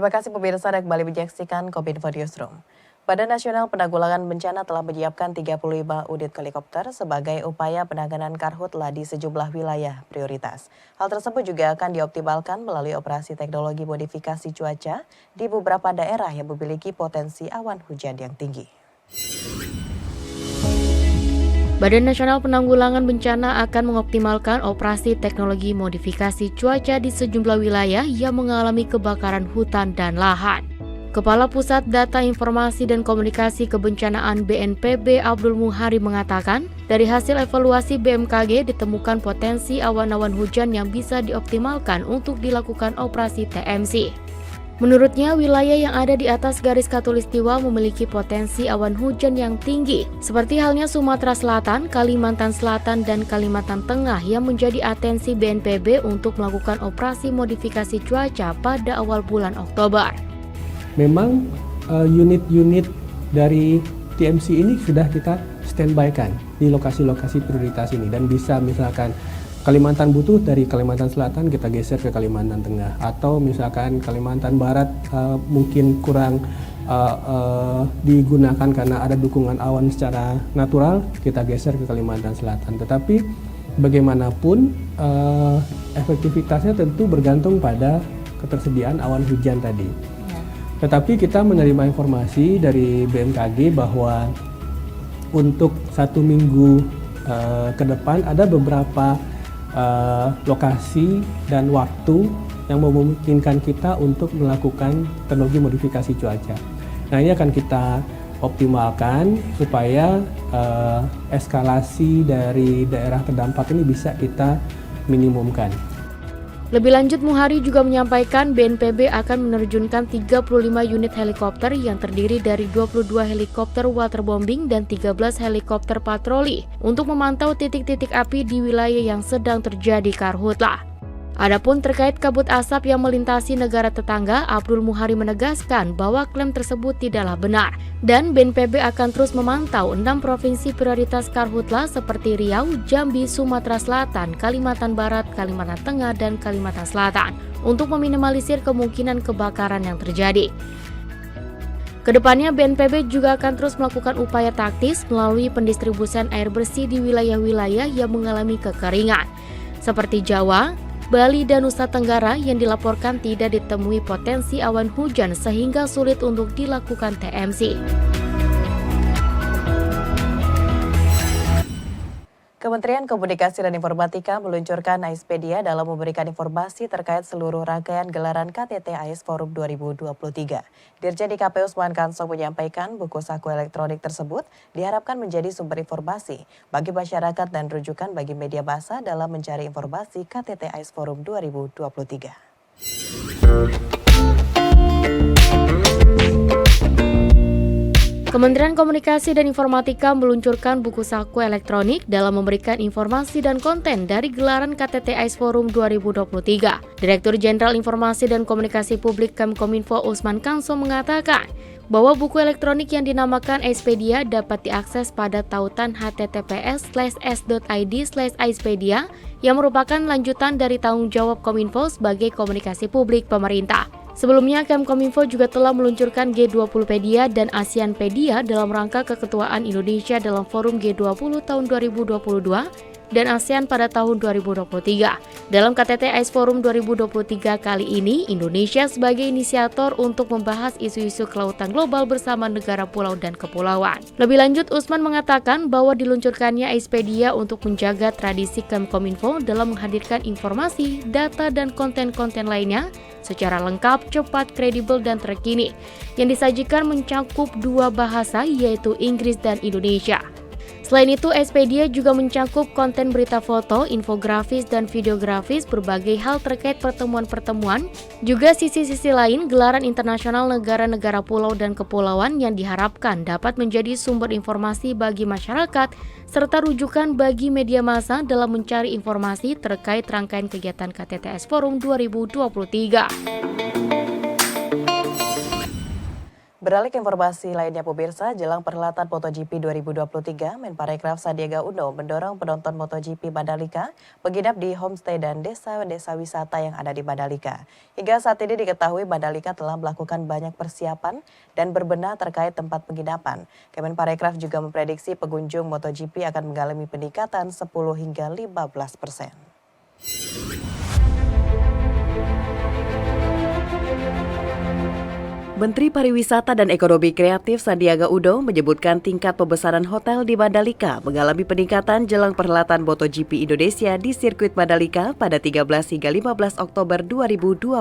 Terima kasih pemirsa dan kembali menyaksikan Kominfo Newsroom. Badan Nasional Penanggulangan Bencana telah menyiapkan 35 unit helikopter sebagai upaya penanganan karhutla di sejumlah wilayah prioritas. Hal tersebut juga akan dioptimalkan melalui operasi teknologi modifikasi cuaca di beberapa daerah yang memiliki potensi awan hujan yang tinggi. Badan Nasional Penanggulangan Bencana akan mengoptimalkan operasi teknologi modifikasi cuaca di sejumlah wilayah yang mengalami kebakaran hutan dan lahan. Kepala Pusat Data Informasi dan Komunikasi Kebencanaan BNPB Abdul Muhari mengatakan, dari hasil evaluasi BMKG ditemukan potensi awan-awan hujan yang bisa dioptimalkan untuk dilakukan operasi TMC. Menurutnya, wilayah yang ada di atas garis khatulistiwa memiliki potensi awan hujan yang tinggi, seperti halnya Sumatera Selatan, Kalimantan Selatan, dan Kalimantan Tengah yang menjadi atensi BNPB untuk melakukan operasi modifikasi cuaca pada awal bulan Oktober. Memang unit-unit dari TMC ini sudah kita standby-kan di lokasi-lokasi prioritas ini, dan bisa misalkan Kalimantan butuh dari Kalimantan Selatan kita geser ke Kalimantan Tengah, atau misalkan Kalimantan Barat mungkin kurang digunakan karena ada dukungan awan secara natural, kita geser ke Kalimantan Selatan. Tetapi bagaimanapun efektivitasnya tentu bergantung pada ketersediaan awan hujan tadi. Tetapi kita menerima informasi dari BMKG bahwa untuk 1 minggu ke depan ada beberapa lokasi dan waktu yang memungkinkan kita untuk melakukan teknologi modifikasi cuaca. Nah, ini akan kita optimalkan supaya eskalasi dari daerah terdampak ini bisa kita minimumkan. Lebih lanjut, Muhari juga menyampaikan BNPB akan menerjunkan 35 unit helikopter yang terdiri dari 22 helikopter waterbombing dan 13 helikopter patroli untuk memantau titik-titik api di wilayah yang sedang terjadi karhutla. Adapun terkait kabut asap yang melintasi negara tetangga, Abdul Muhari menegaskan bahwa klaim tersebut tidaklah benar dan BNPB akan terus memantau 6 provinsi prioritas karhutla seperti Riau, Jambi, Sumatera Selatan, Kalimantan Barat, Kalimantan Tengah, dan Kalimantan Selatan untuk meminimalisir kemungkinan kebakaran yang terjadi. Kedepannya, BNPB juga akan terus melakukan upaya taktis melalui pendistribusian air bersih di wilayah-wilayah yang mengalami kekeringan, seperti Jawa, Bali, dan Nusa Tenggara yang dilaporkan tidak ditemui potensi awan hujan sehingga sulit untuk dilakukan TMC. Kementerian Komunikasi dan Informatika meluncurkan AISpedia dalam memberikan informasi terkait seluruh rangkaian gelaran KTT AIS Forum 2023. Dirjen IKP Usman Kansong menyampaikan buku saku elektronik tersebut diharapkan menjadi sumber informasi bagi masyarakat dan rujukan bagi media massa dalam mencari informasi KTT AIS Forum 2023. Kementerian Komunikasi dan Informatika meluncurkan buku saku elektronik dalam memberikan informasi dan konten dari gelaran KTT AIS Forum 2023. Direktur Jenderal Informasi dan Komunikasi Publik Kemkominfo Usman Kansong mengatakan bahwa buku elektronik yang dinamakan AISpedia dapat diakses pada tautan https://s.id/aispedia yang merupakan lanjutan dari tanggung jawab Kominfo sebagai komunikasi publik pemerintah. Sebelumnya, Kemkominfo juga telah meluncurkan G20pedia dan ASEANpedia dalam rangka keketuaan Indonesia dalam Forum G20 tahun 2022 dan ASEAN pada tahun 2023. Dalam KTT AIS Forum 2023 kali ini, Indonesia sebagai inisiator untuk membahas isu-isu kelautan global bersama negara pulau dan kepulauan. Lebih lanjut, Usman mengatakan bahwa diluncurkannya AISpedia untuk menjaga tradisi Kemkominfo dalam menghadirkan informasi, data, dan konten-konten lainnya secara lengkap, cepat, kredibel, dan terkini, yang disajikan mencakup 2 bahasa yaitu Inggris dan Indonesia. Selain itu, AISpedia juga mencakup konten berita foto, infografis, dan videografis berbagai hal terkait pertemuan-pertemuan, juga sisi-sisi lain gelaran internasional negara-negara pulau dan kepulauan yang diharapkan dapat menjadi sumber informasi bagi masyarakat, serta rujukan bagi media massa dalam mencari informasi terkait rangkaian kegiatan KTT AIS Forum 2023. Beralih ke informasi lainnya pemirsa, jelang perhelatan MotoGP 2023, Menparekraf Sandiaga Uno mendorong penonton MotoGP Mandalika menginap di homestay dan desa-desa wisata yang ada di Mandalika. Hingga saat ini diketahui Mandalika telah melakukan banyak persiapan dan berbenah terkait tempat penginapan. Kemenparekraf juga memprediksi pengunjung MotoGP akan mengalami peningkatan 10 hingga 15%. Menteri Pariwisata dan Ekonomi Kreatif Sandiaga Uno menyebutkan tingkat pemesanan hotel di Mandalika mengalami peningkatan jelang perhelatan MotoGP Indonesia di sirkuit Mandalika pada 13 hingga 15 Oktober 2023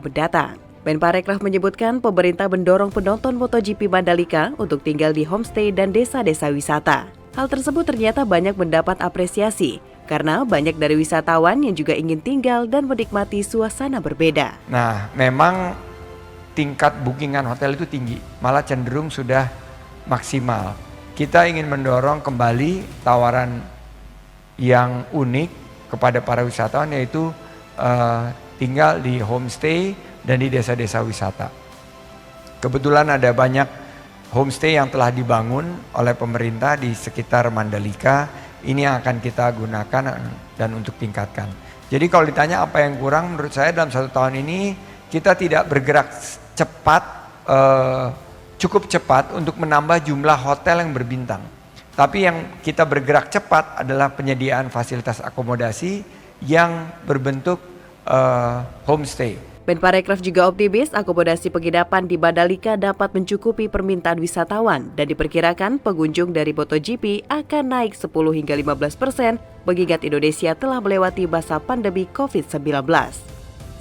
mendatang. Menparekraf menyebutkan pemerintah mendorong penonton MotoGP Mandalika untuk tinggal di homestay dan desa-desa wisata. Hal tersebut ternyata banyak mendapat apresiasi karena banyak dari wisatawan yang juga ingin tinggal dan menikmati suasana berbeda. Nah, memang tingkat bookingan hotel itu tinggi, malah cenderung sudah maksimal. Kita ingin mendorong kembali tawaran yang unik kepada para wisatawan, yaitu tinggal di homestay dan di desa-desa wisata. Kebetulan ada banyak homestay yang telah dibangun oleh pemerintah di sekitar Mandalika. Ini yang akan kita gunakan dan untuk tingkatkan. Jadi kalau ditanya apa yang kurang, menurut saya dalam 1 tahun ini kita tidak bergerak cepat, cukup cepat untuk menambah jumlah hotel yang berbintang. Tapi yang kita bergerak cepat adalah penyediaan fasilitas akomodasi yang berbentuk homestay. Menparekraf juga optimis akomodasi penginapan di Mandalika dapat mencukupi permintaan wisatawan dan diperkirakan pengunjung dari MotoGP akan naik 10 hingga 15% mengingat Indonesia telah melewati masa pandemi COVID-19.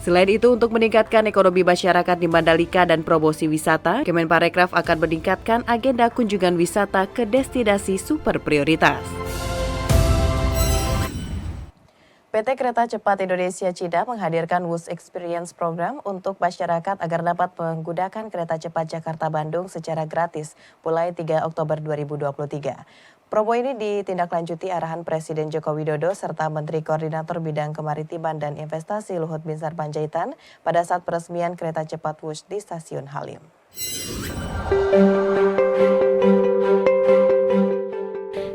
Selain itu, untuk meningkatkan ekonomi masyarakat di Mandalika dan promosi wisata, Kemenparekraf akan meningkatkan agenda kunjungan wisata ke destinasi super prioritas. PT Kereta Cepat Indonesia Cina menghadirkan WUS Experience Program untuk masyarakat agar dapat menggunakan kereta cepat Jakarta-Bandung secara gratis mulai 3 Oktober 2023. Promo ini ditindaklanjuti arahan Presiden Joko Widodo serta Menteri Koordinator Bidang Kemaritiman dan Investasi Luhut Binsar Panjaitan pada saat peresmian kereta cepat WUS di Stasiun Halim.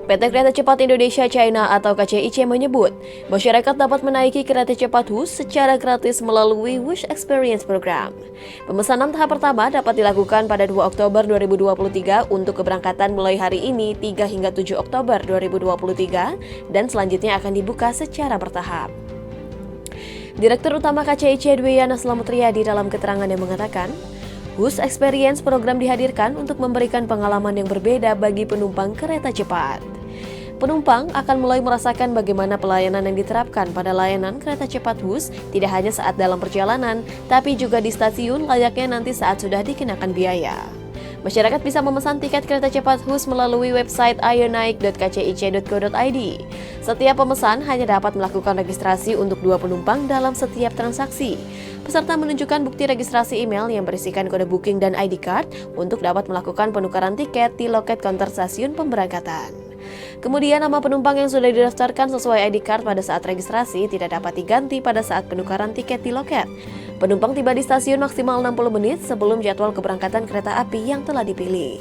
PT Kereta Cepat Indonesia China atau KCIC menyebut, masyarakat dapat menaiki kereta cepat WUS secara gratis melalui WUS Experience Program. Pemesanan tahap pertama dapat dilakukan pada 2 Oktober 2023 untuk keberangkatan mulai hari ini 3 hingga 7 Oktober 2023 dan selanjutnya akan dibuka secara bertahap. Direktur Utama KCIC Dwiyana Slametriyadi dalam keterangannya mengatakan, WUS Experience Program dihadirkan untuk memberikan pengalaman yang berbeda bagi penumpang kereta cepat. Penumpang akan mulai merasakan bagaimana pelayanan yang diterapkan pada layanan kereta cepat WUS tidak hanya saat dalam perjalanan, tapi juga di stasiun layaknya nanti saat sudah dikenakan biaya. Masyarakat bisa memesan tiket kereta cepat WUS melalui website ayonaik.kcic.co.id. Setiap pemesan hanya dapat melakukan registrasi untuk 2 penumpang dalam setiap transaksi. Peserta menunjukkan bukti registrasi email yang berisikan kode booking dan ID card untuk dapat melakukan penukaran tiket di loket counter stasiun pemberangkatan. Kemudian nama penumpang yang sudah didaftarkan sesuai ID card pada saat registrasi tidak dapat diganti pada saat penukaran tiket di loket. Penumpang tiba di stasiun maksimal 60 menit sebelum jadwal keberangkatan kereta api yang telah dipilih.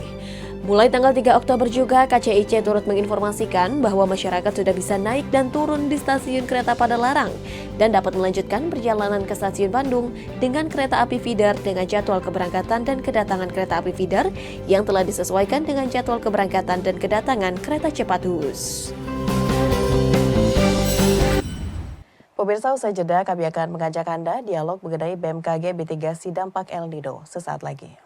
Mulai tanggal 3 Oktober juga, KCIC turut menginformasikan bahwa masyarakat sudah bisa naik dan turun di stasiun kereta Padalarang dan dapat melanjutkan perjalanan ke stasiun Bandung dengan kereta api feeder dengan jadwal keberangkatan dan kedatangan kereta api feeder yang telah disesuaikan dengan jadwal keberangkatan dan kedatangan kereta cepat WUS. Pemirsa, usai jeda kami akan mengajak Anda dialog mengenai BMKG mitigasi dampak El Nino sesaat lagi.